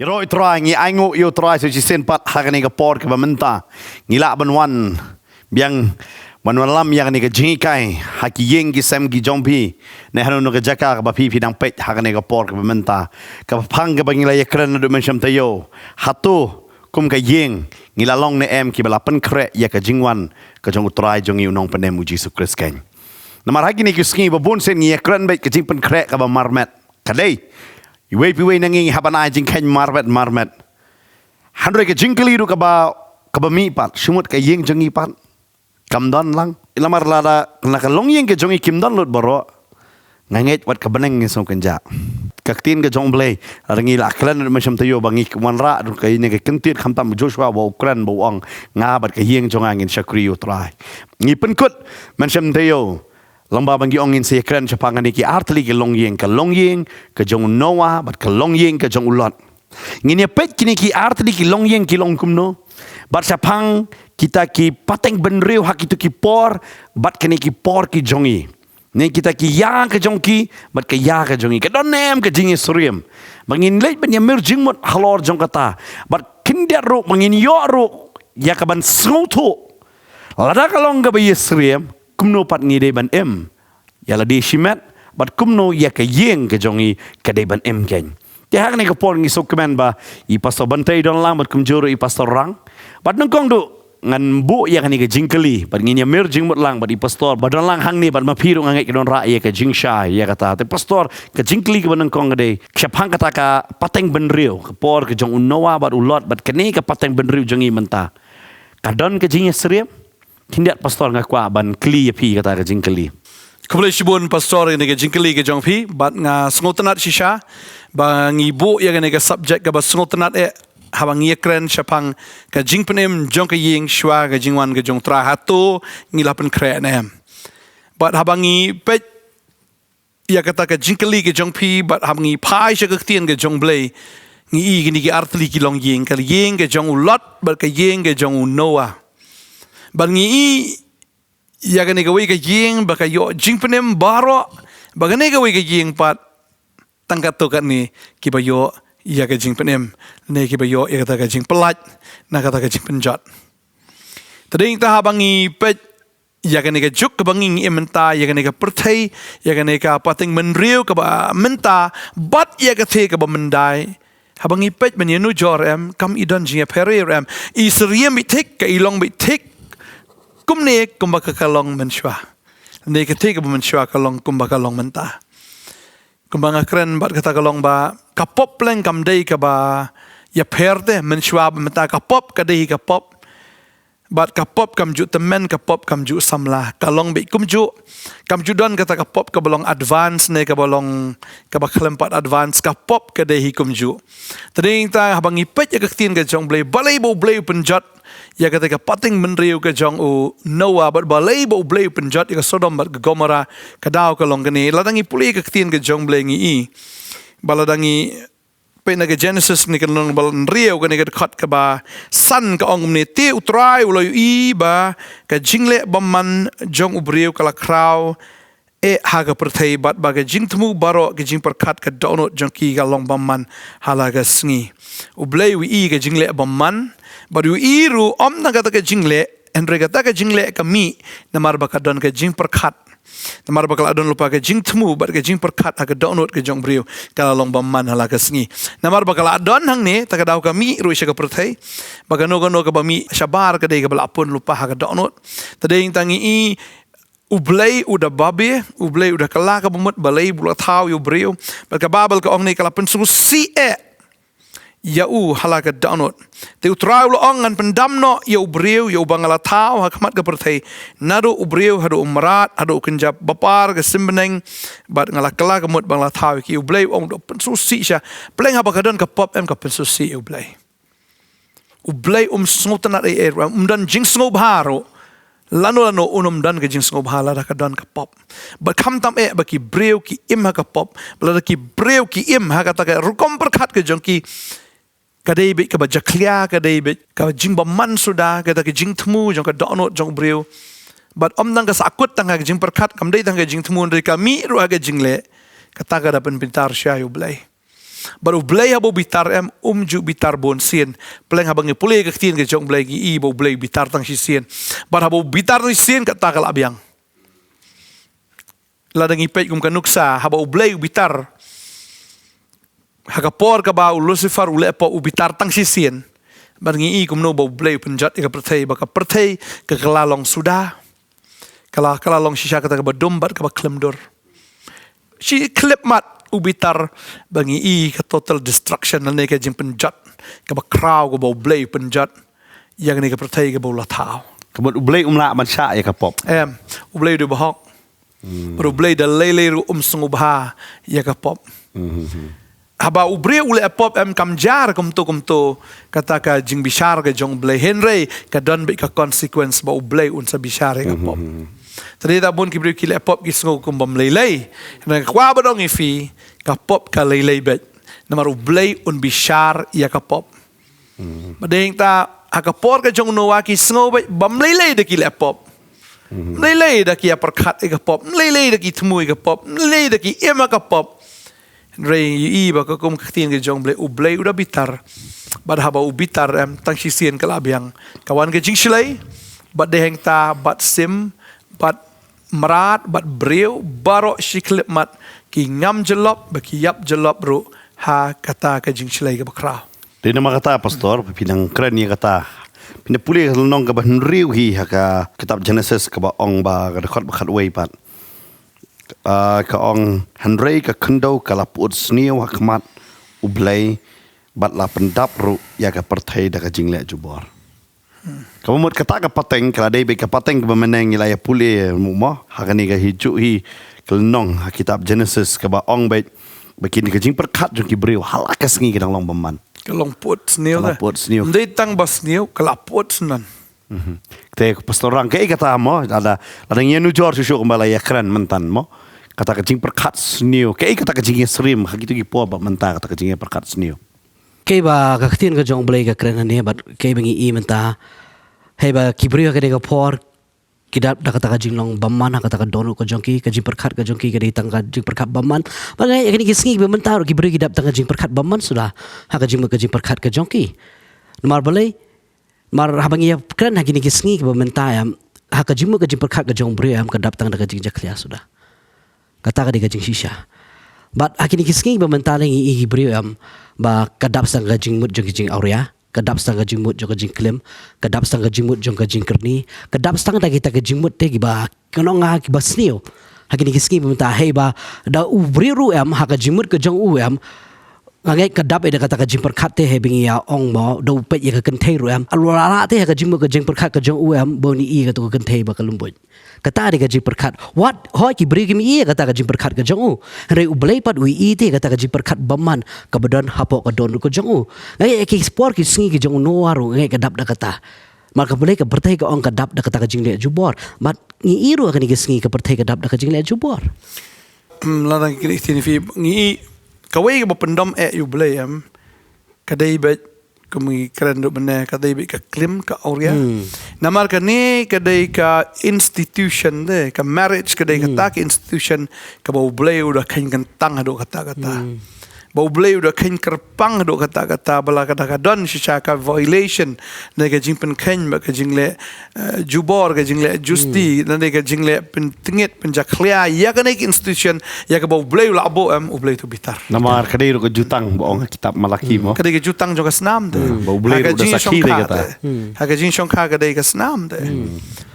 Roi try ngi aingo yo try so jisen pat hakani ka por ka bamenta ngila banwan biang banwan lam yang ni ka jingai haki yeng gi sem gi jompi ne hanu no ka jaka ka bapi pidang pet hakani ka por ka bamenta ka phang ka bangila yakran do mensham tayo hatu kum ka yeng ngila long ne em ki balapan kre ya ka jingwan ka jong try jong yu nong panem uji Yesus Kristus ken namar haki ni kuski babun sen ngi yakran bet ka jing pen kre ka ba marmet kadai Iwe piwe nangi habanai jing ken marmet. Handre ke jingkeli ru kaba mi pat shumut ke yeng jongi pat. Kamdon lang. Ilamar lada nak long yeng ke jongi kimdon lut boro. Nganget wat kabeneng ngi song kenja. Kaktin ke jong blay rangi la klan macam tayo bangi wanra ru ke ne ke kentit khamtam Joshua wa Ukraine bo ong ngabat ke yeng jong angin syakri utrai. Ngi penkut macam tayo lamba bangi ongin se kran chapangan iki artli ke longyeng ke jong Noah bat ke longyeng ke jong ulot ngini pet kini ki artli ki longyeng ki longkumno bat chapang kita ki pateng benriu hak itu ki por bat kini ki por ki jongi ne kita ki ya ke jongki bat ke ya ke jongi ke donem ke jingi suriem bangin leit ben yamir jingmot halor jong kata bat kindiat ru bangin yo ru ya kaban sngoto lada kalong ga bayi suriem kumno pat ngi de ban em yala de shimet bat kumno ya ka yeng ke jongi ka de ban em ken ya hak ne ka por ngi sok kemen ba I pastor bantai don lang bat kumjuro I pastor rang bat nongkong do ngan bu ya kan ni ka jingkeli bat ngi mer jing mot lang bat I pastor bat don lang hang ni bat mapiru ngai ke don ra ya ka jingsha ya kata te pastor ka jingkeli ka nongkong de khapang kata ka pateng benriu ka por ke jong unowa bat ulot bat kene ka pateng benriu jongi menta ka don ka jing sriem Kindiat pastor ngakwa ban kli pi kata ke jingkeli. Keboleh sibun pastor ini ke jingkeli ke jong pi bat nga sengotenat shisha bang ibu ya ke subjek ke bat sengotenat habang yekren syapang ke jingpenem jong ke ying shwa ke jingwan ke jong tra hatu ngilapen kre nem. Bat habangi pet ya kata ke jingkeli ke jong pi bat habangi pai sya ke tien ke jong blay ngi gini ke artli ki long ying ke ying ke jong ulot bat ke ying ke jong Noah. Bangi ya gani gawe ka jing baka yo jing penem baro bagane gawe ka jing pat tangkat to kan ni ki bayo ya ka jing penem ne ki bayo ya kata ka jing pelat na kata ka jing penjat tading ta bangi pet ya gani ka juk ka bangi imenta ya gani ka perthai ya gani ka pating menriu ka ba menta bat ya ka the ka ba mendai habangi pet men yenu jorem kam idon jing perem isriem bitik ka ilong bitik kumne kumbaka kalong menshwa ne ketika menshwa kalong kumbaka kalong menta kumbanga kren bat kata kalong ba kapop leng kamdei ka ba ya perde menshwa menta kapop kadei kapop bat kapop kamju temen kapop kamju samla kalong be kumju kamju don kata kapop ka bolong advance ne ka bolong ka ba klempat advance kapop kadei kumju tading ta habangi pet ya kaktin ka jong blay balai bo blay penjat ya kata ka pating menriu ke jong u Noah bat balai bo blay penjat ka Sodom bat Gomora ka daw ka long kani ladangi puli ka ktin ke jong blay ngi baladangi pe na ke Genesis ni kan long balan riu ka ni ka khat ka ba san ka ong ni ti utrai ulo I ba ka jingle bamman jong ubriu kala kraw haga perthai bat baga jingtmu baro ke jing perkat ka donut jong ki ka long bamman halaga sngi ublay wi ka jingle bamman baru iru om na kata ke jingle andre kata ke jingle kami namar baka don ke jing perkat namar bakal adon lupa ke jing temu bat ke jing perkat ha ke donut ke jong briu kala long bamman hala ke sngi namar bakal adon hang ni ta daw kami ru sya ke perthai baga no ke bami syabar ke dei ke balapun lupa ha ke donut tadeng tangi I ublay udah babe ublay udah kala ke bumut balai bula tau yu briu bat ke babel ke ong ni kala pensu si Yau halaka download. Te utrai ulo ongan pendamno ya ubriu ya ubangala tau hakmat ke perthai. Nado ubriu hado umrat hado kenjap bapar ke simbeneng bat ngala kala kemut bangala tau ki ublay ong do pensusi sya. Pleng apa kadon ke pop em ke pensusi ublay. Ublay sngotanat dan jing snob haro. Lano unum dan ke jing snob hala da kadon ke pop. Bat kam tam baki briu ki im ha ke pop. Balada ki briu ki im ha kata ke rukom perkat ke jongki kadai bit ka bajaklia kadai bit ka jing baman sudah kata ke jing temu jong ka donut jong briu bat om nang ka sakut tang ka jing perkat kam dei tang ka jing temu dari kami ru aga jing le kata ka dapen pintar sya yu blai Baru belai habo bitar ju bitar bon sien. Peleng habang ngi pulih ke tien ke jong belai gi bo belai bitar tang si sien. Bar habo bitar ni sien kata kala biang. Ladang ipet kum kanuksa habo belai bitar. Hakapor ka ba Lucifer ule po ubitar tang si sien. Bar ngi kum no bo belai penjat ka pertai baka pertai ke kelalong sudah. Kalalong sisya kata ka ba dombat ka ba klemdor. Si klip mat ubitar bangi ka total destruction na ka jing penjat ka ba kraw ka ba blay penjat yang ni ka pertai ka ba latao Kabut ublay umla man sya ya kapop. ublay do bahok ublay da lele ru sungubha ya ka pop haba ubre ule pop kamjar kumto kata ka jing bishar ka jong blay henry ka don be ka consequence ba ublay unsa bishar ka pop. Tadi tak pun kibri kile pop kisngo kumbam lelai. Na kwa badong ifi ka pop ka lelai bet. Namaru blay un bishar ya ka pop. Badeng ta akapor ka jong no wa kisngo bet bam lelai de kile pop. Lelai de ki perkat ka pop. Lelai de ki tmui ka pop. Lelai de ki ema ka pop. Rei i ba ka kum ktin ka jong blay u blay udah bitar. Bad haba u bitar tang sisien kalabiang. Kawan ka jing silai. Bad deheng ta bad sim bat merat bat breu barok siklip mat ki ngam jelop baki yap jelop ru ha kata ka jing chlai ka bakra Dia nama kata pastor pinang keren ni kata. Pinang pulih nong ka henriu hi ka kitab Genesis ka ba ong ba ka dekat bakat wei pat. Ka ong henrei ka kendo ka laput sniu hakmat ublai bat la pendap ru ya ka pertai da ka jing le jubor. Kamu mut kata ka pateng kala dei be ka pateng ka meneng ilaya pulih mo hakani ka hiju hi kelnong kitab Genesis ka ba ong be bikin ka jing perkat jung ki breu halakas ngi ka long beman. kalong put sniu Kalong put sniu. ndai tang bas sniu kalaput snan Kata pastor orang ke kata mo ada ngenu jor susu kembala ya keren mentan mo kata ka jing perkat sniu ke kata ka jing srim hagitu ki po ba menta kata ka jing perkat sniu. Kay ba kaktin ka jong blay ka kren ni bat kay bangi i menta hey ba kibriyo ka de ka por kidap da kata ka jinglong baman kata ka donu ka jongki ka jing perkat ka jongki ka de tang ka jing perkat baman ba ngai ka ni kisngi ba menta ro kibriyo kidap tang ka jing perkat baman sudah ha ka jing perkat ka jongki mar balai mar habangi ya kren ha kini kisngi ba menta ya ha ka jing perkat ka jong briyo am ka dap tang da ka jing jaklia sudah kata ka de ka jing shisha but akini kisngi ba mentale ngi i brio am ba kadap sang ga jing mut jong jing aurea kadap sang ga jing mut jong jing klem kadap sang ga jing mut jong jing kerni kadap sang da kita ga jing mut te gi ba kono nga ki ba snio akini kisngi ba menta hey ba da u brio am ha ga jing mut ga jong u am ngai kadap ida kata ka jing perkat te he bingi ya ong mo do pet ya ka kentei ru am alwala te ka jing mut ga jing perkat ka jong u am bo ni i ka to ka kentei ba kalumbut kata ada gaji perkat what hoi ki beri kimi iya kata gaji perkat ke jongu rei ublei pat ui ite kata gaji perkat baman kebedan hapo ke don ke jongu ngai ki sport ki singi ki jongu noaru ngai kadap da kata maka boleh ke pertai ke ong kadap da kata gaji le jubor mat ngi iru akan ki singi ke pertai kadap da gaji le jubor ladang kini tini fi ngi kawai ka pendom yu blay kadai bet kami keren duk benar kadai ka klim ka aurea namar ka ni kadai ka institution de ka marriage kadai ka tak institution ka bau blay udah kain kentang duk kata bau blay udah kain kerpang duk kata bala kata don sisa ka violation na ka jing pen kain ba ka jing le jubor ka jing le justi na ka jing le pen tingit pen jaklia ya ka ni institution ya ka bau blay la abo blay tu bitar Nama kadai ru ka jutang boong kitab Malaki mo. kadai ka jutang jo ka snam de bau blay ru da sakhi de kata. Haka jing shong ka kadai ka snam de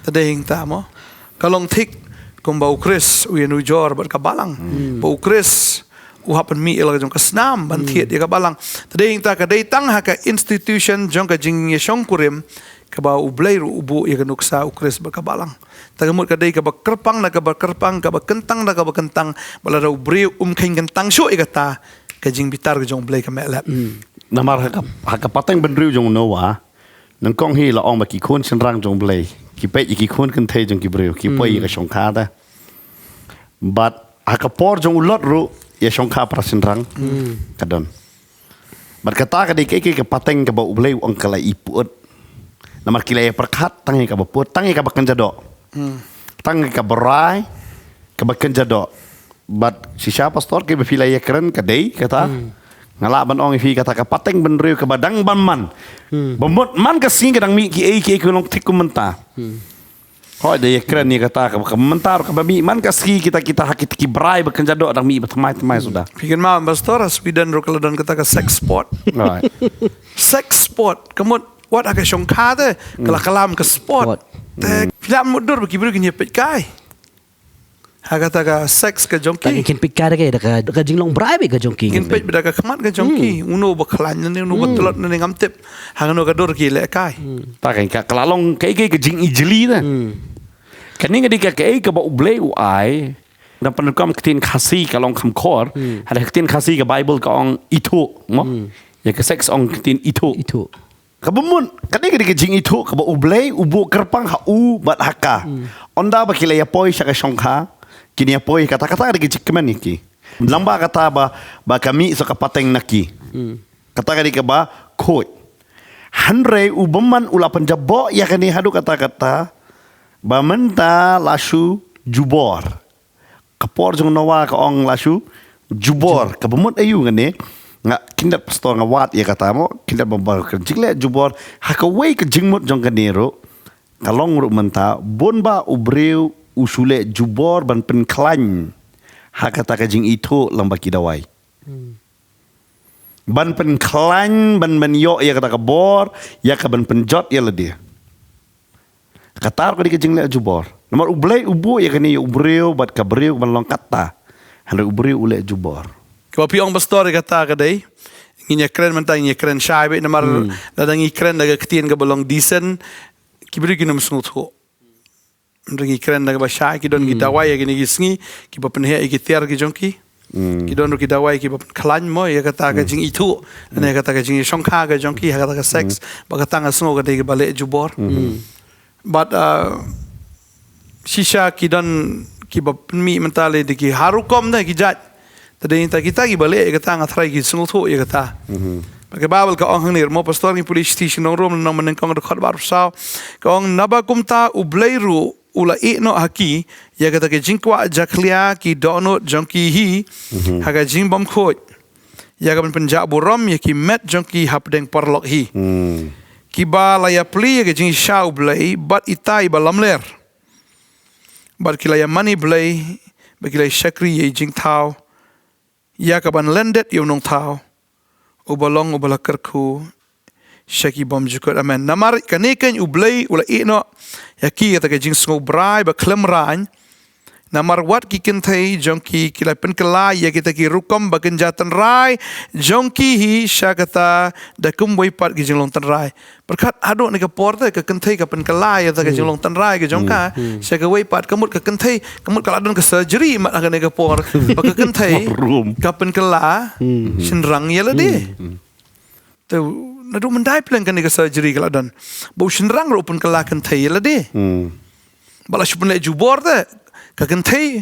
tadai hing ta mo kalong thik kum bau kris u yenu jor bar ka balang bau kris u hapen mi ila jong ka snam ban thiet ya ka balang tadai hing ta kadai tang haka institution jong ka jing ye shong kurim ka ba u blai ru ubu ya ka nuksa u kris bar ka balang tagamut kadai ka ba kerpang na ka ba kerpang ka ba kentang na ka ba kentang bala ra u bre kain kentang syo ikata ka jing bitar ka jong blai ka melap Nama haka pateng benriu jong noa nang kong hi la ong ba ki kun sin rang jong blay ki pe ki kun kan thei jong ki breu ki poi ka shong kha da but haka por jong ulot ru ya shong kha pra sin rang kadon but kata ka di ke pateng ka ba blay ong kala ipuot nama kilai perkat tangi ka ba put tangi ka ba kan jado tangi ka berai ka ba kan jado but si siapa pastor ke ba filai ya keren ka dei kata ngalaban ong fi kata ka pateng ben riu ka badang ban man bemut man ka sing kadang mi ki long tik menta hoi de keren ni kata ka mentar ka mi man ka ski kita hakit ki brai ba kan jado dang mi tamai sudah Pikin mau pastor Sweden ro kalau dan kata ka sex sport. right Sex sport. Kamot what aga syong ka te kala kalam ka sport. Te film mudur bagi beri kini pet kai. Kata ka sex ka Tak jongki. kin pikar ke da jinglong brai be ka jongki. Kin pet beda ka kamat ka jongki. Uno baklan ni uno batulot ni ngam tip. Hangano ka dor ki le kai. ta kan ka kalalong kai ka jing ijli ta kani ngadi ka kai ka ba uble u ai dan penukam ketin khasi kalong kham khor ada ketin khasi ka bible ka ong itu mo ya ka sex ong ketin itu Itu. kabumun kani ngadi ka jing itu ka ba uble ubu kerpang ha u bat haka onda ba kila ya poi sha ka shongkha kini ya poi kata-kata ada ka jikman iki lamba kata ba kami so ka pateng naki kata kadi ka ba khoi hanre ubeman ula penjabo ya kani hadu kata-kata bamenta lasu jubor kapor jong nawa ka ong lasu jubor ka bamut ayu ngane nga kindat pastor nga wat ya kata mo kindat babar ka jingle jubor hakaway ka jingmut jong kanero kalong ru menta bonba ubreu usule jubor ban pen klan hakata ka jing itu lamba kidawai ban pen klan ban yo ya kata ka bor ya ka ban penjot ya ledia katar ko di kajing le jubor nomor ublay ubu ya kani ubreu bat kabreu ban long kata hande ubreu ule jubor Kau piong pastor kata ka dai. Nginya keren mentang nginya keren syai be namar dadang keren daga ketien ka balong decent. Kibri kinum snut ho. Mrengi keren daga ba syai ki don ki dawai ya gini gisngi ki ba penhe ki tiar ki jongki. Ki don ki dawai ki ba klan mo ya kata ka jing itu. Ne kata ka jing shongkha ka jongki kata ka sex ba kata nga sngo ka dai ka bale jubor. But shisha ki don ki ba mi mentale de ki harukom da ki jat. Tadi kita ki balik kata ngatrai ki sngo thu ya kata. Pakai Bible ka ong hangir mo pastor ni police station nong rom nong menengkong dekat baru sao. Ka ong nabakum ta ublairu ula no haki ya kata ke jingkwa jaklia ki dono jongki hi haga jingbom khoj. Ya ka penjak burom ya ki met jongki hapdeng parlok hi. Kiba laya pli ya ke jing sha ublai bat itai balamler. Bat kilaya money blai bakilai shakri ya jing tau. Ya ka ban lendet yo nong tau. Ubalong ubalakarku shaki bom jukot amen namar kaneken ublay ula ino yaki kata ke jing sngo brai ba klem ran namar wat ki kentai jongki kila pen kala ya kita ki rukom ba kenjatan rai jongki hi syakata da kum wai pat ki jing long tan rai berkat ado ni ka porte ka kentai ka pen kala ya ta ke jing long tan rai ke jongka syaka wai pat kamut ka kentai kamut kala don ka surgery mat ka ni ka por ba ka kentai ka pen kala shinrang ya la de tu nadu mendai plan kan ni ka surgery kala don bau shinrang ro pun kala kentai ya la de bala shupun le jubor te ka kentai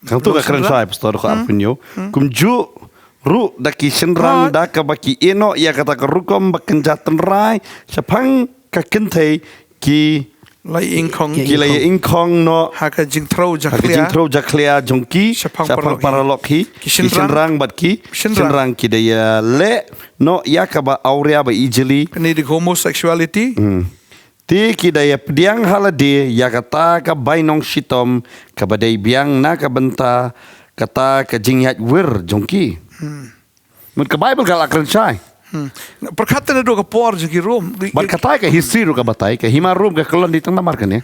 kang tu ka keren sai pastor ko apinyo kum ju ru daki senrang da ka baki eno ya kata ka rukom baken jatan rai sapang ka kentai ki lai ingkong ki lai ingkong no haka jing throw ka jaklia jing thro jaklia jongki Sapang sapang paralok paralok hi Ki senrang. senrang bat ki Senrang. senrang ki de ya le no ya ka ba aurea ba ijeli kini di homosexuality ti kidaya pediang halade ya kata ka bainong shitom ka badai biang na ka benta kata ka jingyat wir jongki mut ka bible kala kren sai perkata na do ka por jing ki rom bat kata ka history ru ka batai ka hima rum ka kelon di tengah markan ya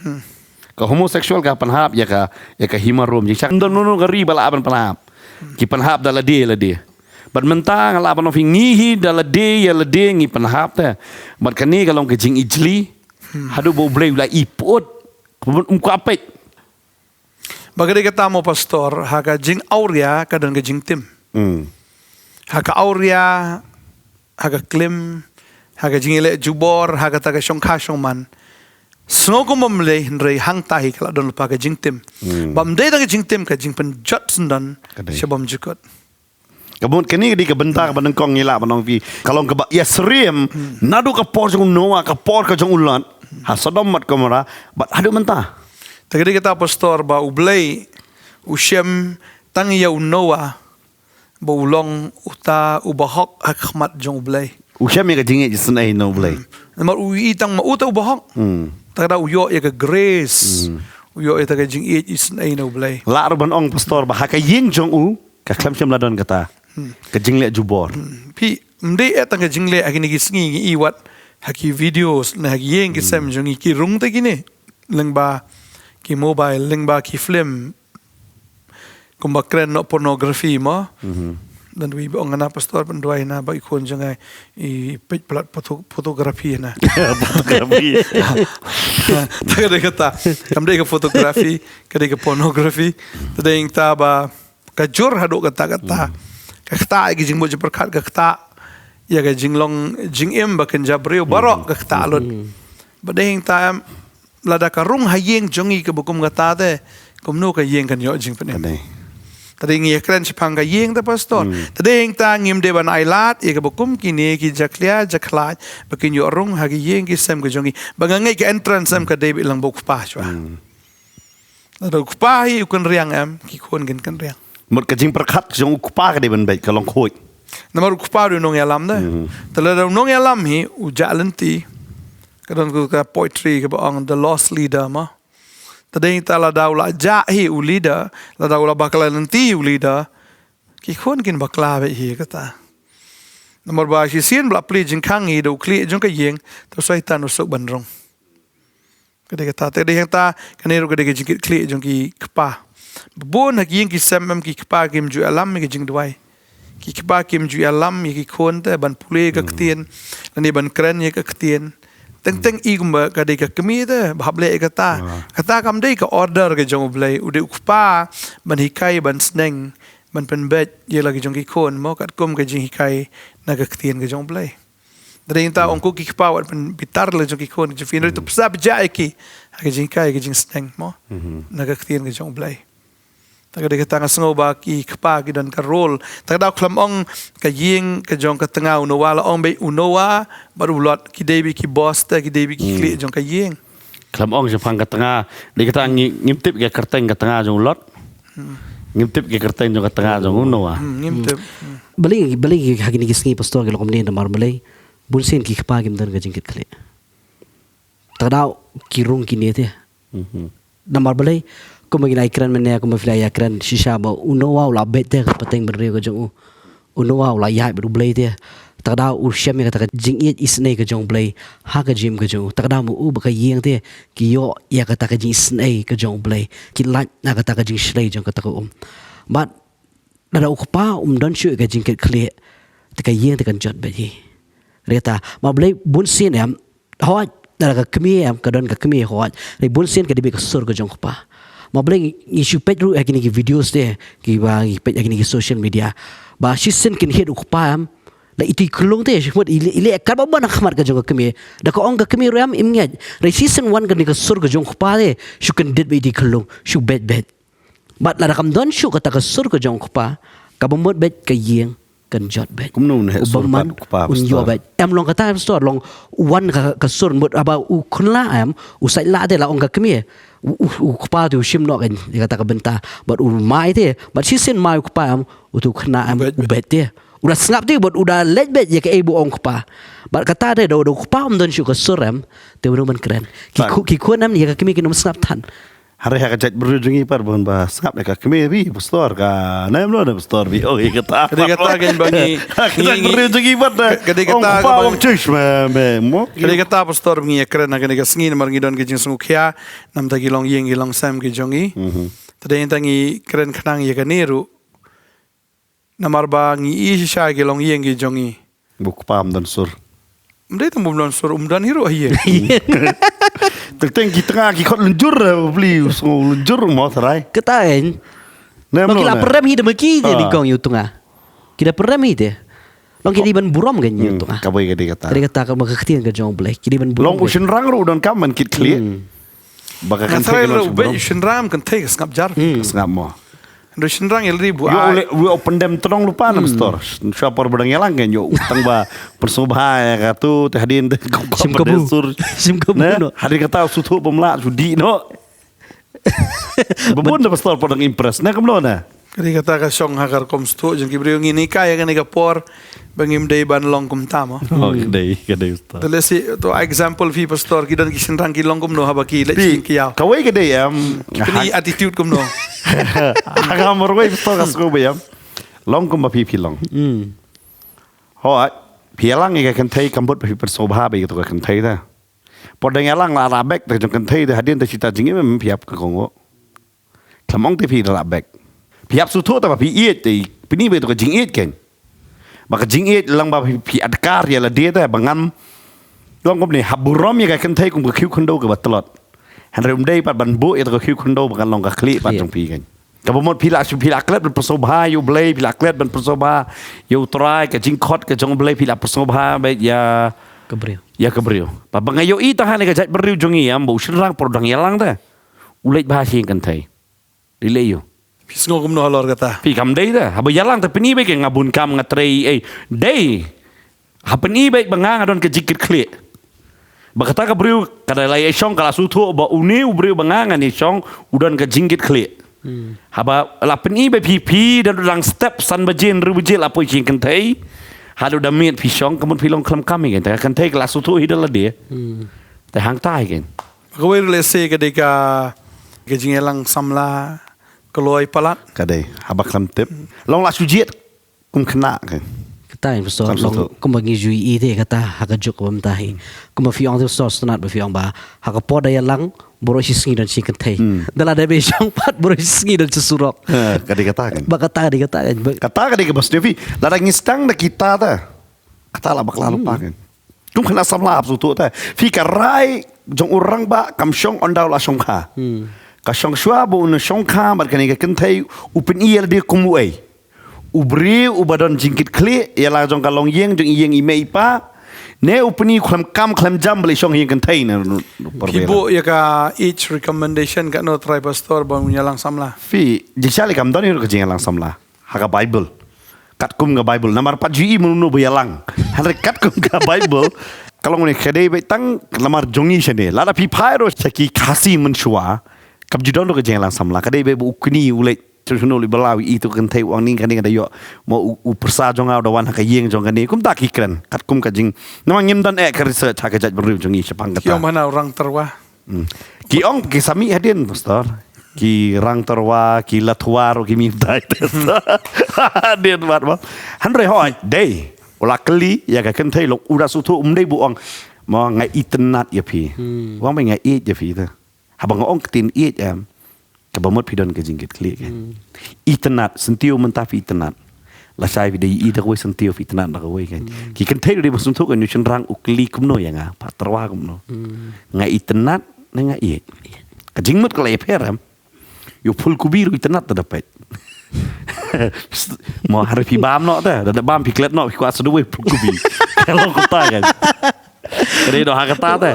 ka homosexual ka panhap ya ka hima rum jing sak ndono ka ribala aban panhap ki panhap dala de bat mentang ala aban ofing ngihi dala de ya lede ngi panhap ta bat kani kalong ka jing ijli hadu bo blay la ipot ko apet bagay kata mo pastor haka jing aurea kadang ka jing tim haka aurea haka klim haka jing ile jubor haka ta ka shongkha shongman snoko mamle hinrei hang tahi kala don pa ka jing tim bam de ka jing tim ka jing pen jot sundan Kadai. shabam jukot kabun kini di ka bentar ka banang kong ngila banang vi kalong ka ba yasrim nadu ka por jong noa ka por ka jong ulan ha sodom mat kamera bat hadu mentah tagadi kata pastor ba ublay ushem tang ya unoa Baulong uta ubahok hakmat jong blay. Usia mi ka jingit jisun ay no blay. Namar uitang mauta ubahok. Tada uyo ya ka grace. Uyo ya ka jingit isun ay no blay. La arban ong pastor ba ka ying jong u ka klam siam ladon kata. Ka jingle jubor. Pi mde etang ka jingle agini gisngi iwat haki videos na haki yeng kisam jong ki rung ta gini. Leng ba ki mobile, leng ba ki film. Kumba kren no pornografi mo. Dan wi ba ngana pastor panduay na ba ikon jang ay I page plat fotografi na. Fotografi. Kada kata kamde ka fotografi, kada ka pornografi. Tadeng ta ba kajur hado kata. Kata ay jing mo perkat kata. Ya ga jinglong jingim ba kan jabreo barok kata alon. Badeng ta lada karung hayeng jongi ka bukum kata te. Kumno ka yeng kan yo jing penem. Tading ya keren sipang ka yeng ta pastor. Tading ta ngim de ban ailat ya ka bukum kini ki jaklia jaklat bakin yo rung hagi yeng ki sem ka jongi. Bangangai ka entrance sem ka David lang buk pa chwa. Lada kupa hi ukun riang am ki kon gen kan riang. Một cái jing perkat jong kupa ka de ben bet ka long khoi. Namar kupa ru nong yalam da. Talada nong yalam hi u jalanti. Kadang ku ka poetry ka baang the lost leader ma. Tadeng ta la daw la jahi u leader, la daw la bakla nanti u leader. Ki khon kin bakla be hi kata. Namar ba si sien bla pli jing khang hi do kli jong ka yeng to sai tan usuk banrong. Kade kata tadeng ta kanero kade jing kli jong ki kpa. Bon hak yeng ki samam ki kpa kim ju alam ki jing duai. Ki kpa kim ju alam ki khon te ban pule ka ktien. Lani ban kren ye ka ktien. Teng igumba kadai ka kemi te bhable kata kam dei ka order ke jong blai ude ukpa ban hikai ban sneng ban pen bet ye lagi jong ki kon mo kat kum ke jing hikai na ka ktien ke jong blai dring ta ongku ki kpa wat pen bitar le jong ki kon je finre tu psa bja ki ke jing kai ke jing sneng mo na ka ktien ke jong blai Tagad kata nga sngo ba ki kpa ki dan ka role. Tagad klam ong ka ying ka jong ka tanga unowa la ong bay unowa baru lot ki debi ki boss ta ki debi ki kli jong ka ying. Klam ong sepang ka tanga di kata ngimtip ka kerteng ka tanga jong lot. Ngimtip ka kerteng jong ka tanga jong unowa. Ngimtip. Balik hagini gisngi pastor ke lokom ni namar malay bunsin ki kpa kim dan ka jingkit kli. Tagad kirung kini te. Namar balay ko magina ikran mene ko mafila yakran shisha ba unowa la bete pateng berre ko jong unowa la ya beru blay te takda u shame ka jing it isne ka jong blay ha ka jim ka jong takda mu u ba ka yeng te ki yo ya ka ta ka jing isne ka jong blay ki la na ka ta ka jing shlay jong ka ta ko but na u pa don shu ka jing ke kle ta ka yeng te kan jot ba hi reta ma blay bun sin am ho na ka kmi am ka don ka kmi ho re bun sin ka dibi ka sur ka jong pa Mabling isu pet ru agini ki videos de ki ba pet agini ki social media ba sisen kin hit ukpam la itu kelung te shmot ile kar ba ban khmar ka jong kemi da ko ong ka kemi ram imnya re season 1 kan ka sur ka jong kpa de shu kan dit be di kelung shu bet but la rakam don shu ka ta ka sur ka jong kpa ka bomot bet ka yeng kan jot bet Kumno ne sur pa un yo bet em long ka ta store long one ka sur mot aba u kunla am u sai la de la ong ka kemi ukpa tu shim no kan kata ka benta but mai te but season mai ukpa am utu khna am ubet te udah sengap te but udah let bet ya ke ibu ong ukpa but kata de do ukpa am don shu ka suram te udah man keren ki ko nam ya ka kimi kinum sengap tan Hari ka chat berujungi par bon ba sap ka kemi bi pastor ka nam lo pastor bi oh kata Kata kan bangi berujungi par kata ong chush me mo Kali kata pastor ngi ekran na kani kasngin mar ngi don ke jing sungkhya nam ta gilong yeng gilong sam ke jongi tadeng tangi kren khnang ye kaniru namar ba ngi isha gilong yeng ge jongi buk pam dan sur mde tam bumlon sur umdan hiru ahiye Teng kita ki khot lunjur beli lunjur mo tarai ketain nam Long kila perem hi de maki de di gong yutunga kila perem hi de long kili ban buram gan yutunga ka boy ka kata kata ka makakhtien ka jong blay kili ban long buram usin rang ro don kam man kit clear baka kan Ngatrai thek ro lo be shinram kan thek skap jar ngap mo ndo shinrang elri bu yo we open dem tolong lupa nam store shopper bedang yelang kan yo utang ba persubha ya katu tahdin Sim kabu. Sim kabu no. hadir kata sutu pemla sudi no bebun da store podang impress na kamlo na Kadi kata ka syong hakar kom stu jeng kibriyo ngini kaya kan ka por bangim day ban long kum tamo. Oh, kedai Ustaz. Telesi to example fi pastor kidan kisin rang ki long kum no habaki le Pi, chin kiyaw. kawai kedai Kini attitude kum no. Agak morway Ustaz kasko bayam. Long kum pi long. Ho, pialang ya kan thai kambut pi persobha ba itu kan thai dah. Podang yalang la rabek ta jong kan thai dah hadin ta cita jingim mem piap ka kongo. Klamong te pi rabek. Piap sutu ta pi iet ti pini ba itu ka jing iet ken. Maka jing iet lang ba pi adkar ya la dia ta bangam. Long kum ni haburom ya kan thai kum ka khiu khondo ka batlot. Han rum dei pat ban bu ya ka khiu khondo ba kan long ka kli pat jong pi kan. Kabomot pila klet ban persobha yo blay pila klet ban persobha yo try ka jing khot ka jong blay pila persobha ba ya Kebriu. ya kebriu. Pa bangayo i ta hane ka jat beriu jongi am bu sirang prodang yalang ta. Ulait bahasa kan thai. Dileyo. Pisngo kum no halor kata. Pi kam dei ta. Haba yalang ta pini be ke ngabun kam ngatrei dei. Hapeni be bangang adon ke jikit kle. Bakata ka beriu kada lai syong kala sutu ba uni beriu bangang ni syong udan ke jingkit kle. Haba la peni be pi dan udang step san bajin rubujil apa jing kan thai. Hadu damit pi syong kamun pi long klam kami kan ta kan thai kala sutu hidal dia. Ta hang tai kan. Kawai le se kadi ka gajing elang samla keloi palat. Kadai habak lam tip. Long la sujiet kum kena kan. Kata yang pastor Kam long satu. kum bagi jui ite kata hakajuk bam tahi. Kum fiong tu pastor sunat ba fiong ba hakapo daya lang boro singi dan singkat thai. Dala da be syong pat boro singi dan sesurok. Kadai kata kan. Ba kata di kata kan. Kata kadai ke bos Devi. Ladang ngistang na kita ta. Kata la bakla lupa kan. Kum kena samla absutu ta. Fi karai jong orang ba kam syong ondau la syong kha. Ka syong shwa bo un syong kha bar kan ke kentai upin iel dia kumuai. Ubri ubadon jingkit kli ya la jong kalong yeng jong yeng ime ipa. Ne upini klam jam beli syong yeng kentai na Ibu ya ka each recommendation ka no try pastor bang nyalang samla. Fi jisali kam doni ke jing lang samla. Haka Bible. Kat kum ga Bible. Namar 4 GI munu bayalang. Hanre kat kum ga Bible. Kalau ngene khade be tang lamar jongi shane. Lada pi phairo chaki khasi menshua. Kap jidon ke jing lang samla. Kade be ukni ulai Terus li balawi itu kan thai wang ning kan ning ada yo mo u persa jong au dawan ka yeng jong kan ni kum tak ikran kat kum ka jing namang ngim dan ek research ha ka jat beru jong i sepang kata Kiong mana orang terwah. ki ong ki sami hadin pastor ki rang terwa ki latwar ki mi dai hadin wat ba hanre hoi dei ola kli ya ka kan thai lok ura su thu dei bu ong mo ngai internet ya pi wang mai ngai e ya pi ta habang ong tin e am kabamot pidon ke jingkit klik kan internet sentiu mentafi internet la sai video i dakwe sentiu internet dakwe kan ki kan thai de bosum thu kan nyun rang ukli kumno ya nga patrwa kumno nga internet nga i ka jingmut kala eperam yo full kubiru internet dapat mo harfi bam no ta da bam piklet no kwa sedwe full kubi kalau kota kan kare do hakata ta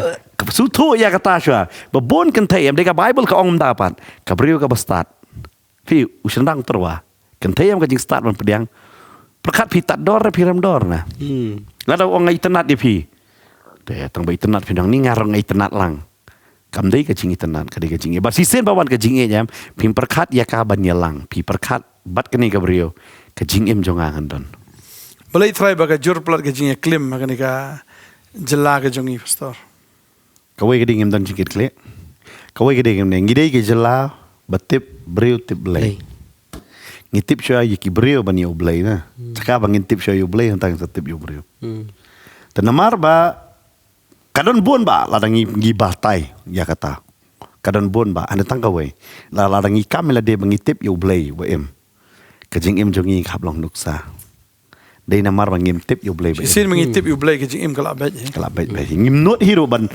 sutu ya kata syua babon kan thai am deka Bible ka ong dapat ka beriu ka bastat fi usandang terwa kan thai am ka jing start man pediang perkat pi tat dor pi ram dor na ngada ong ngai tenat di pi te tang bai tenat pi dang ni ngar ngai tenat lang kam dei ka jing tenat ka dei ka jing ba si sen bawan ka jing e jam pi perkat ya ka ban lang pi perkat bat ka ni ka beriu ka jing em jonga don Balai try baga jur plat ke jing klim makani ka jela ke jongi pastor. kawai ka ding em don jingkit kle kawai ka ding em ngidei ke jela batip beriu tip blai ngitip syua yiki beriu ban yo blai na caka bang ngitip syua yo blai hantang tip yo beriu tenamar ba kadon bon ba ladang ngi batai ya kata kadon bon ba ane tang kawai la ladang ngi kamela de bangitip yo blai wa em kajing em jongi khap long nuksa dei namar bang ngitip yo blai ba Isin mengitip you blay ke jing im kala bet. kala baik baik ngim not hero ban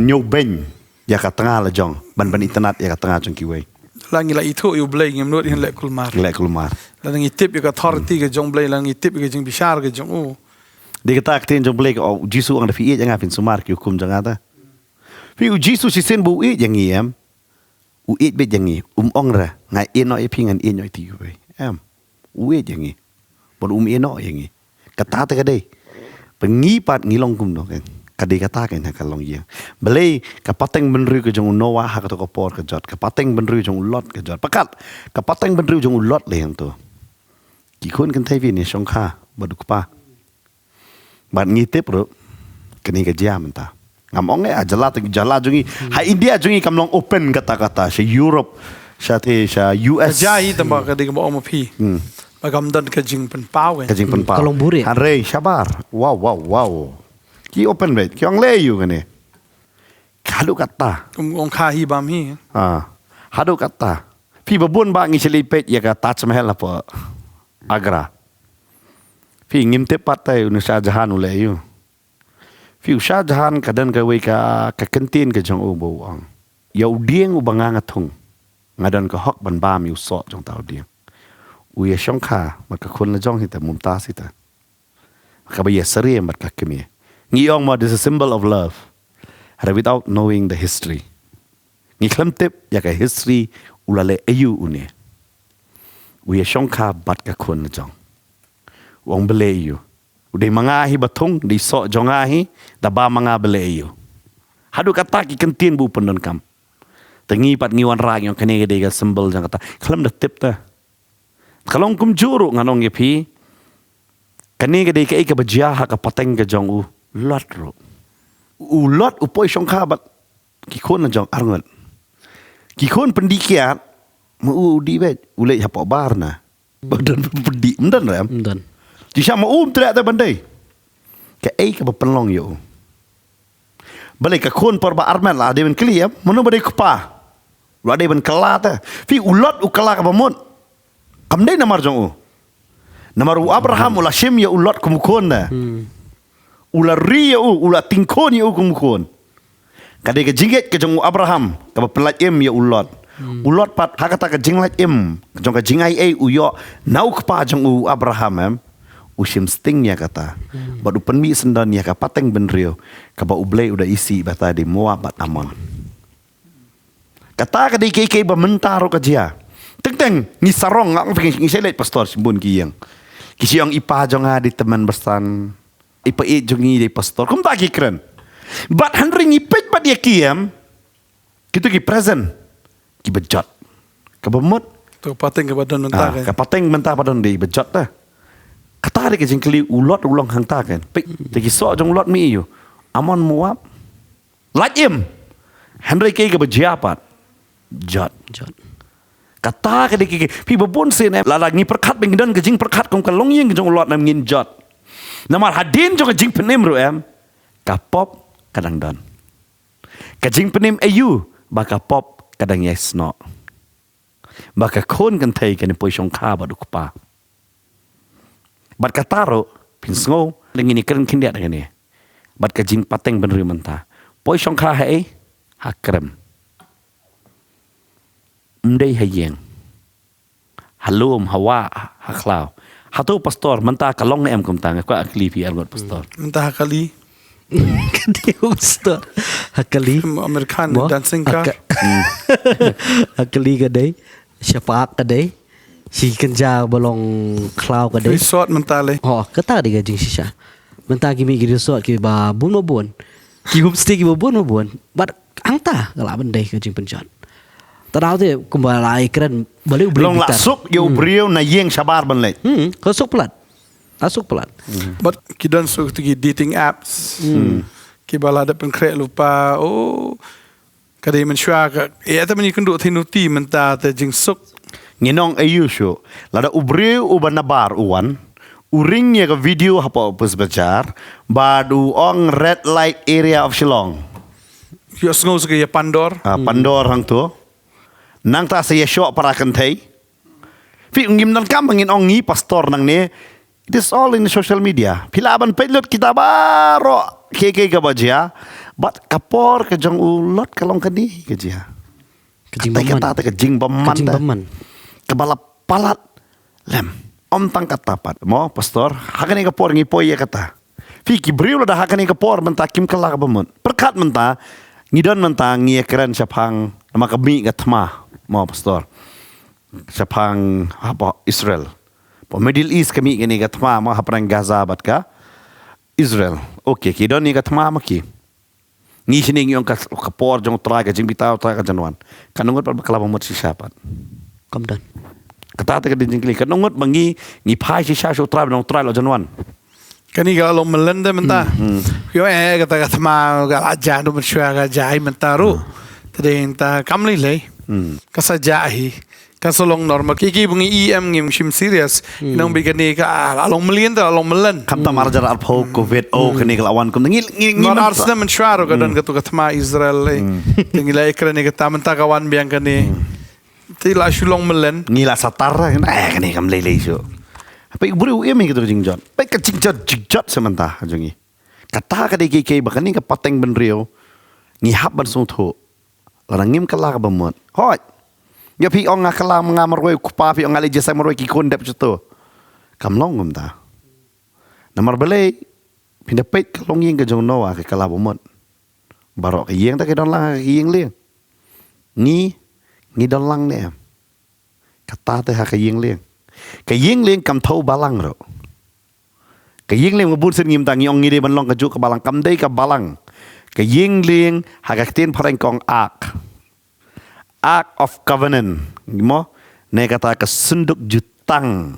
nyo ben ya ka tengah la jong ban internet ya ka tengah jong kiwai Langi la itu you blay ngim not hin lek kulmar. lek kulmar Lang ngitip you ka authority ke jong blay lang ngitip ke jing bishar ke jong oh. dia kata akten jong blek oh jisu ang da fi jangan fin sumar ki hukum jangan ta fi jisu si sen bu e yang yam u e bet yang ong ra ngai e no e pingan e no ti we am u e yang bon e no yang kata ta ka dei pengipat ngilong kum no kan kadi kata kan kalong yang belai kapateng benru ke jong Noah hak to kopor ke jot kapateng benru jong Lot ke jot pakat kapateng benru jong Lot le yang tu kikun kan thai vi ni songkha baduk pa bat ngitip ro kini ke jam ta ngamong jala jungi ha India jungi kamlong open kata-kata sa Europe sa US Jai tambah kadi ka mo pi. Bagam dan ka jing pen pau. kajing penpal Kalong buri. Hanrei sabar wow ki open bet ki ang leyu kan ni hadu kata Ong kha hi bam hi. hadu kata pi babun ba ngi selipet ya ka Taj Mahal apa Agra pi ngim te patai unu Shah Jahan uleyu pi Shah Jahan kadan ka we ka kentin ka jong u bo ang ya udieng u banga ngathung ngadan ka hok ban ba mi so jong tau dieng u ya shong kha mat ka khun la jong hita mumtaz hita ka ba ya sari mat ka kemi ngi ong ma is a symbol of love without knowing the history ngi khlam tip ya ka history ulale ayu une u ya shong kha bat ka khun la jong wong bele yu ude mangahi batung di so jongahi da ba manga bele yu hadu kata ki kentin bu pendon kam tengi pat ngi wan rag yang kene gede ga symbol jang kata khlam da tip ta kalong kum juru nganong ye pi kene gede ka ika bajia ha ka pateng ga jong u lot ro u lot u poi shong kha bat ki khon na jong arngot ki khon pendikiat mu u di bet ule ha po bar na badan pedi mdan ram Dan di sama tere ta bandai ka ai ka penlong yo balik ka khon por ba arman la de ben kliam mano badai kpa la de ben kala ta fi ulot u kala ka bamut kam dai namar jong u namar u Abraham ula Shem ya ulot kum khon na ula ri ya ula tingkon ya kum khon kadai ka jinget ka jong u Abraham ka pelat em ya ulot ulot pat hakata ka jinglat em jong ka jingai ai u yo nau kpa jong u Abraham em usim sting ya kata badu penmi sendan ya ka pateng benrio ka ba ublei udah isi bata di Moab bat Amon kata ka di ke ba mentaro ka dia teng ni sarong ngak ngi selet pastor simbun ki yang kisiang ipa jonga di teman bersan ipa e jongi di pastor kum tak kren bat handring ipet bat ya kiam kitu ki present ki bejot ka bemut Tu pateng ka badan mentah ka pateng mentah padon di bejot ta kata dia jengkeli ulot ulang hang ta kan pik tegi so jong lot mi yu Amon Moab lajim Henry ke berjapat jot kata ke dia pi babon sen la ngi perkat bengdan ke jing perkat kong kalong yang jong lot nam ngin jot namar hadin jong jing penim ro em kapop kadang dan ke jing penim ayu baka pop kadang yes no baka kon kan thai kan poi shong kha ba duk pa bat kataro pinsngo dengan ini keren kindia dengan ini bat kajing pateng benri mentah poi shong kha hai hakrem mdei hayeng halum hawa haklau hatu pastor mentah kalong em kum tang ko akli pi argot pastor Mentah kali Kadi ustaz Hakali Amerikan Mo? dancing ka. Hakali kadai Syafaat kadai Si kenja bolong klau kadai Resort mentah le. Oh kata dia gajing sisa Mentah kimi ki resort ki ba bun mabun Ki homestay ki ba bun mabun Bat angta kalau bendai gajing penjat Tahu tu kembali keren balik beli long lasuk yo brio na yeng sabar ban le Kasuk pelat Kasuk pelat But kidan so tigi dating apps. Ki bala ada penkret lupa. Oh. Kadai mensyua ka. Ta meni kenduk thinuti mentah te jing suk. nginong ayu syo lada ubreu ubanabar uwan uring ya ka video hapa pesbacar badu ong red light area of Shillong Yo sngo ke ya Pandor. Pandor hang tu nang ta saya syok para kentai fi ngim nan kam ngin ong ngi pastor nang ne it is all in social media pilaban pelot kita baro keke ka bajia bat kapor ke jong ulot kalong kadi ke jia Kajing kata ke jing baman Kajing baman kebala palat lem om tang katapat mo pastor hakani ka por ngi poy ya kata fi ki briu da hakani ka por menta kim kala ka bamut perkat menta ngidon menta ngi keren sapang nama kami ka thma mo pastor sapang apa Israel po Middle East kami ngini ka thma mo haprang Gaza bat ka Israel. Okey, ki don ni ka thma ma ki. Ni sini yung ka por jong try ka jing bitaw try ka janwan. Kanungot pa bakla mo si sapat. Come down. Kata ka din jingli kanungot mangi ni pai si sa so try no try lo janwan. Kani kalau melanda mentah. Yo kata kata ma aja do mensyua ga jai mentaru. Tadi entah kamli lei. Kasa jahi. Kasolong normal kiki bungi EM ngim shim serious. Inang bigani ka along melian ta along melan. Kam ta marjar al pho covid kani kelawan kum ngil Ngon arsna mensyuaro ka dan katu kata ma Israel lei. Tingila ikrani kata mentah kawan biang kani. Tila shulong melan. Ngila satar kani kam lele so. Apa iburu emi gitu jingjot. Pai ka jingjot sementa jongi. Kata ka de ke bakani ka pateng ben rio. Ni hab ban sung tho. Larangim kala ka bamot. Hoi. Ya pi ong ngakala ngamaroi kupa pi ong ali jesa maroi ki kon dep chuto. Kam long ngum ta. Namar bale pinda pet kalong yeng ka jong noa ka kala bamot. Barok ka yeng ta ke don lang ka yeng liang. Ni don lang ne. Kata te ha ka yeng liang. Ka yeng liang kam thau balang ro. Ka yeng liang ngubur sen ngim ta ngi ong ngi de ban long ka ju ka balang kam dei ka balang. Ka yeng liang ha ka tin pareng kong ak. Ark of Covenant. Mo ne kata ka sunduk jutang.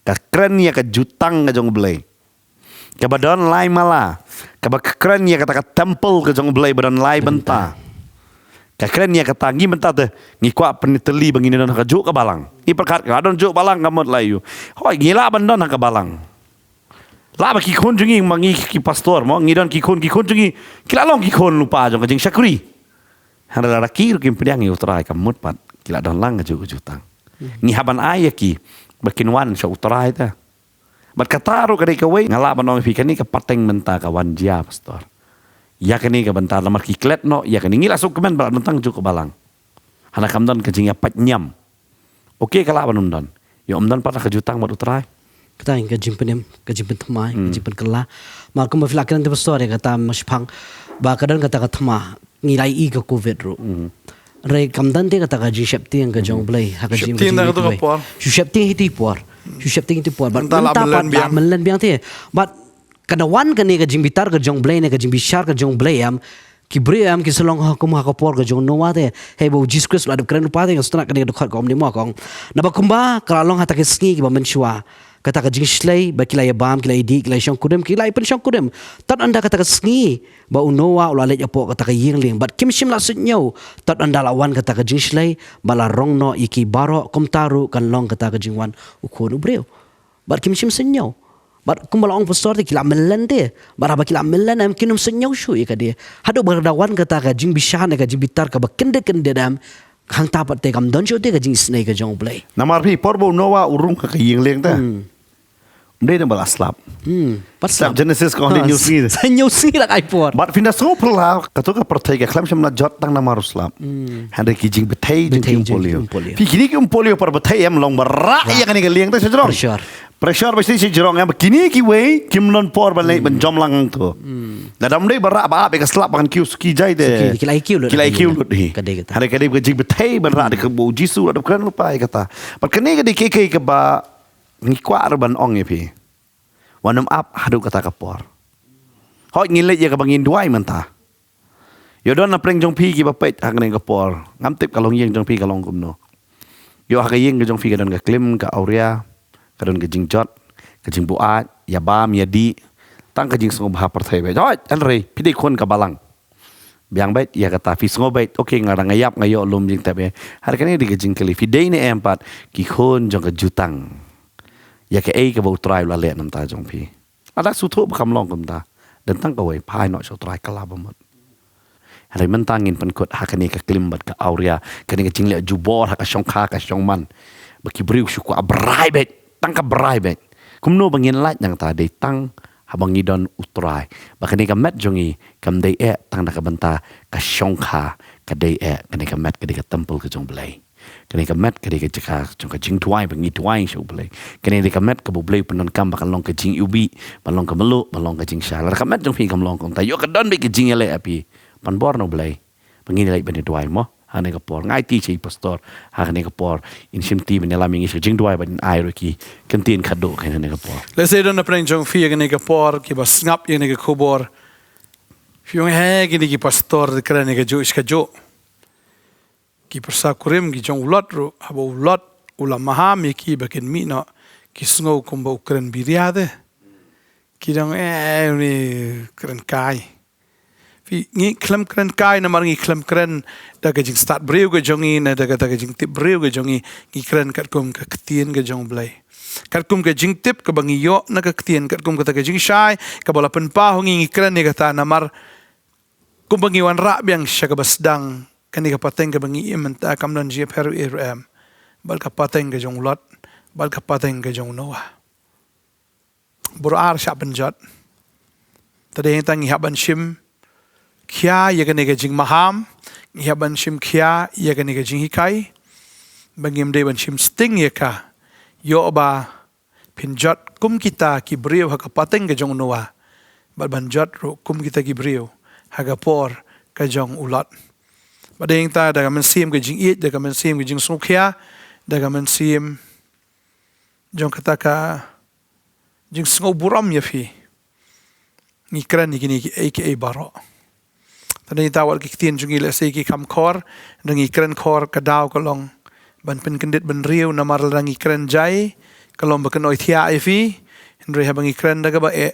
Ka kren ya ka jutang ka jong belai. Ka badon lai mala. Ka ba kren ya kata ka temple ka jong belai badon lai benta. Ka kren ya kata ngi benta te ngi kwa peniteli bangi don ka juk ka balang. I perkat ka don juk balang ka mot layu. Hoi ngila bandon ka balang. La ba ki kon jungi mangi ki pastor mo ngi don ki kon jungi kila long ki kon lupa jong ka jing syakri. Handa rakir kim pediang yu utrai kam mut pat kila don lang ju jutang. Ni haban aya ki berkinwan sa utrai ta. Bat kataru ka dei ka we ngala banong fi kani ka pateng menta ka wan dia pastor. Ya kani ka bentar lamar ki klet no ya kani ngila sok kemen balat mentang ju ka balang. Hana kam don ka jingya pat nyam. Okey kala banun don. Yo om don pat ka jutang mat utrai. Kata yang kajimpen thamai, kajimpen kala. Malkum berfilakan tu pastor yang kata maspang. Bakadan kata thama ngilai i ka covid ro. Rai kamdan te kata ka jishapti yang ka jong blai ha ka jim. Jishapti hiti por. Jishapti hiti por. But melan biang te. But kadawan ka ni ka jim bitar ka jong blai ne ka jim bishar ka jong blai am kibri am kisalong ha kum ha ka por ka jong noa te. Hey bo Jesus Christ adu kren pa te ka stana ka ni ka dokhat ka om ni mo kong. Nabakumba kalong ha ta ka sngi ki ba menshwa. Kata ka jing slay ba kilay bam kilay di kilay syong kudem kilay pen syong kudem tat anda kata ka sngi ba unowa ulalet apo kata ka yingling but kim sim la sunyo tat anda lawan kata ka jing slay bala rong no iki baro komtaru kan long kata ka jingwan ukon ubreu but kim sim sunyo but kumbala ong pastor kila melan de bara ba kila melan am kinum sunyo shu ka dia hadu berdawan kata ka jing bishan ka jing bitar ka ba kende dam hang tapat te kam don shu te ka jing snake ka jong play Namar pi porbo noa urung ka yingling ta. Dia dah balas slap. Slap Genesis kau ni news ni. Saya news ni lah kaipor. But finda so perlah. Kata ka pertai ka klam semna jot tang nama slap. Hande ki jing betai jing polio. Pi kini ki polio par betai am long bara ya kan ni liang ta sejrong. Pressure pasti sejrong am kini ki we kim non por balai benjom lang tu. Dadam dei bara ba be ka slap kan ki jai de. Kilai kiu lut hi. Hande ka ka jing betai bara de ka bo jisu ada kan lupa kata. But kini ka de ke ka ba ni kwa arban ong pi wanum up hadu kata kapor hoi ngilet ya ka bangin duai menta yo don na preng jong pi ki bapet hak neng kapor ngam tip kalong yeng jong pi kalong kumno yo hak yeng jong pi ka don ka klim ka aurea ka don ka jingjot ka jingbuat ya bam ya di tang ka jing song ba partai be hoi an rei pi de kon ka balang biang bait ya kata fi song bait okay ngarang ngayap ngayo lum jing tabe har kani di ka jing kali fi de ne empat ki khon jong ka jutang ya ke ka bau try la le nam ta jong pi ada sutu bakam long kum ta dan tang ka wei pai no so try kala bamot hari mentangin penkut hakani ka klimbat ka aurea kani ka jingle jubor ha ka syong kha ka syong man baki briu syu ko abrai bet tang ka brai bet kumno bangin lat yang ta de tang habang idon utrai bakani ka met jongi kam de tang na ka banta ka syong kha ka de kani ka met ka de ka temple ka jong blai kani ka met kani ka jaka jong ka jing tuai bangi tuai shu blai kani ka met ka bu blai penon kam bakal long ka jing ubi balong ka melu balong ka jing shala ka met jong pi kam long kom ta yo ka don be ka jing ele api pan bor no blai bangi lai bani tuai mo hane ka por ngai ti chei pastor hane ka por in sim ti ben la mingi jing dwai ban ai ro ki kantin khado hane ka por Let's say don't aprend jong fi gani ka por ki ba snap gani ka khobor. Fiung he gani ki pastor de krani ka jo iska jo. Ki persa kurim ki jong ulot ro abo ulot ula maham ki ba ken mi no ki sngo kumba ukren biriade. Ki jong ni kren kai. Fi ngi klem kren kai na mar ngi klem kren da ka jing start breu ka jongi na da ka jing tip breu ka jongi ngi kren kat kum ka ktien ka jong blai. Kat kum ka jing tip ka bangi yo na ka ktien kat kum ka jing shai ka bola pen pa hongi ngi kren ni ka ta na mar kum bangi wan ra biang sya ka basdang kani ka pateng ka bangi im ta kam dan je peru iram bal ka pateng ka jong lot bal ka pateng ka jong noah. Buru ar sya penjat. Tadi yang tangi haban shim kia ya gane ga jing maham ya ban shim kia ya gane ga jing hikai bangim de ban shim sting ya ka yo ba pinjat kum kita ki brio ha ka pateng ga jong noa bal ban jat ro kum kita ki brio ha ga por ka jong ulat badeng ta da men sim ga jing it da men sim ga jing sukhia da men sim jong kata ka jing sngo buram ya fi ni kran ni gini aka baro. Tadi tawal ki ktien jungi le se ki kam khor ngi kren khor ka daw ka long ban pen kendit ban riu na mar ngi kren jai ka long ba kan oi thia ai fi ndre ha bangi kren daga ba e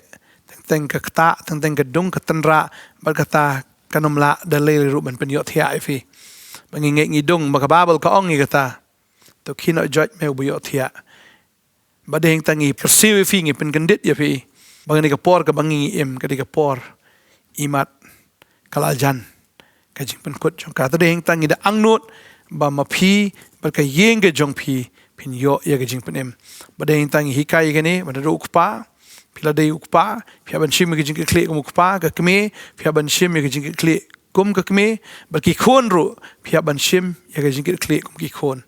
teng ka kta teng ka dung ka tanra bal ka ta kanom la da le ru ban pen yo thia ai fi bangi nge ngi dung ba ka babal ka ong ngi ka ta to kino judge me bu yo thia ba deng tangi persiwi fi ngi pen kendit ya fi bangi ka por ka bangi im ka ka por imat kalajan ka jing pen kot jong ka ta deng tangi da angnut ba ma phi ba ka yeng ge jong phi pin yo ya ge jing pen em ba deng tangi hikai ge ne ba da ukpa pila de ukpa phi ban shim ge jing ke kle kum ukpa ka kme phi ban shim ge jing ke kle kum ka kme ba ki khon ru phi ban shim ya ge jing ke kle kum ki khon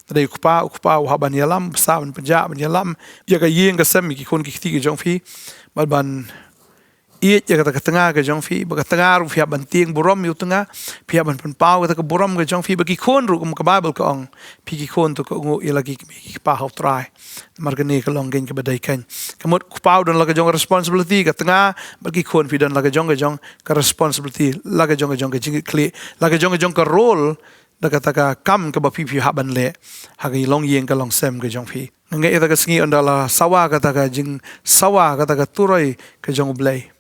ta de ukpa wa ban yalam sa ban panja ban yalam ya ga yeng ga sam ki khon ki ti ge jong phi ba ban iet ya kata tengah ke jong fi ba tengah ru fiab ban tieng buram yu tengah fiab ban pen pau kata ke buram ke jong fi ba ki khon ru kum ka bible ka ong pi ki khon to ko ngo ila ki pa hau try mar ke ne ka long gen ke badai kan kamot ku pau dan la ke jong responsibility ka tengah ba ki khon fi dan la ke jong ka responsibility la ke jong ke jing kle la ke jong ka role da kata ka kam ka ba pi ha ban le ha ke long yeng ka long sem ke jong fi nge eta ka singi ondala sawa kata ka jing sawa kata ka turai ke jong blai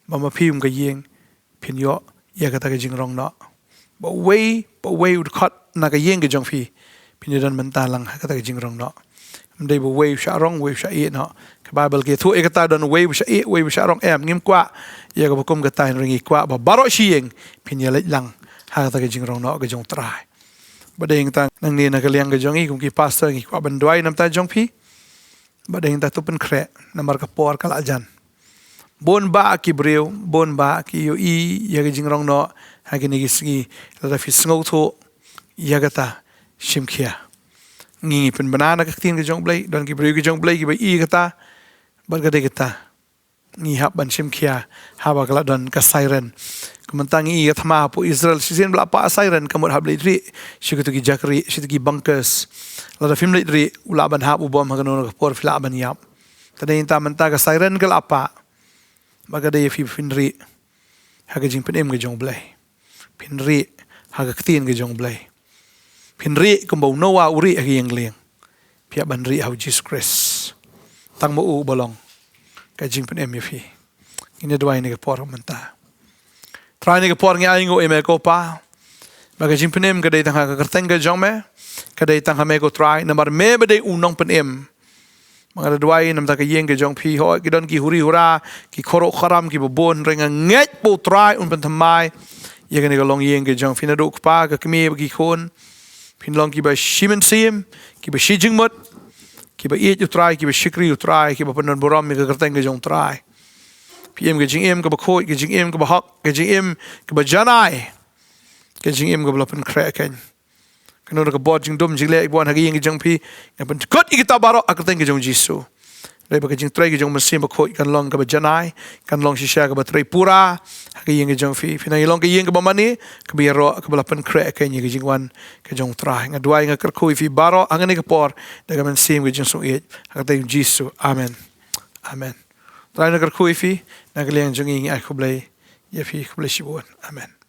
mama phim ka yeng phin yo ya ka ta ka jing rong no ba way ud khat na ka yeng ka jong phi phin dan man ta lang ka ta ka jing rong no mdei ba way sha rong way sha e no ka bible ke thu e ka ta dan way sha e way sha rong em ngim kwa ya ka kum ka ta ringi kwa ba baro shi yeng phin ya le lang ha ta ka jing rong no ka jong trai ba deng ta nang ni na ka liang ka jong i kum ki pastor ngi kwa ban dwai nam ta jong phi ba deng ta tu pen kre na mar ka por ka la jan bon ba ki breu bon ba ki yo i ya jing rong no ha ki ni gi la fi sngo tho ya ga ta shim khia ngi pen banana ka tin ga jong blai don ki breu ki jong blai ki ba i ga ta ba ga de ga ta ngi hab ban shim khia ha ba ga don ka siren kumantang i ga thama pu israel season bla pa siren kamot hab le tri shi ki jakri shi ki bunkers la da film le tri ula ban ha u bom ha ga no ka por fla ban yap tadin ta man ta ga siren ga apa baga de fi finri haga jing pen em ge jong blai pinri haga ktin ge jong blai pinri kum bo noa uri agi yang leng pia ban ri hau jesus christ tang mo u bolong ka jing pen em fi ine dwai ne ge por manta trai ne ge por nge ai ngo em ko pa baga jing pen em ge de tang haga kerteng ge jong me ka de tang ha me go try number me be de unong pen em mga dwai nam ta ka yeng ke jong phi ho ki don ki huri hura ki khoro kharam ki bon renga nget po try un pen thamai ye ga ne ga long yeng ke jong phi na do pa ka kmi ki khon phin long ki ba shimen sim ki ba shi jing mot ki ba ye tu try ki ba shikri tu try ki ba pen boram mi ka kerteng ke jong try pm ke jing em ka ba khoi ke jing em ka ba hak ke jing em ka ba janai ke jing em ka ba pen kra ken kanu ka bod jing dum jing le bon ha yeng ke jong phi ya pen kot ki ta baro ak teng ke jong jisu เลยบกจริงไตรก็จงมันเสียบกโคยกันลองกับจนายกันลองชิชากับไตรปูราก็ยิงก็จงฟีพี่นายลองก็ยิงกับมันนี้ก็บีรอก็บลับเป็นแคร์กันยิงก็จริงวันก็จงตรายงัดด้วยงัดกระคุยฟีบารออังนี้ก็ปอร์แต่ก็มันเสียก็จงส่งเอ็ดก็เต็มยิสุอาเมนอาเมนตรายงัดกระคุยฟีนักเลี้ยงจงยิงไอ้คุบเลยยาฟีคุบเลยชิบุนอาเมน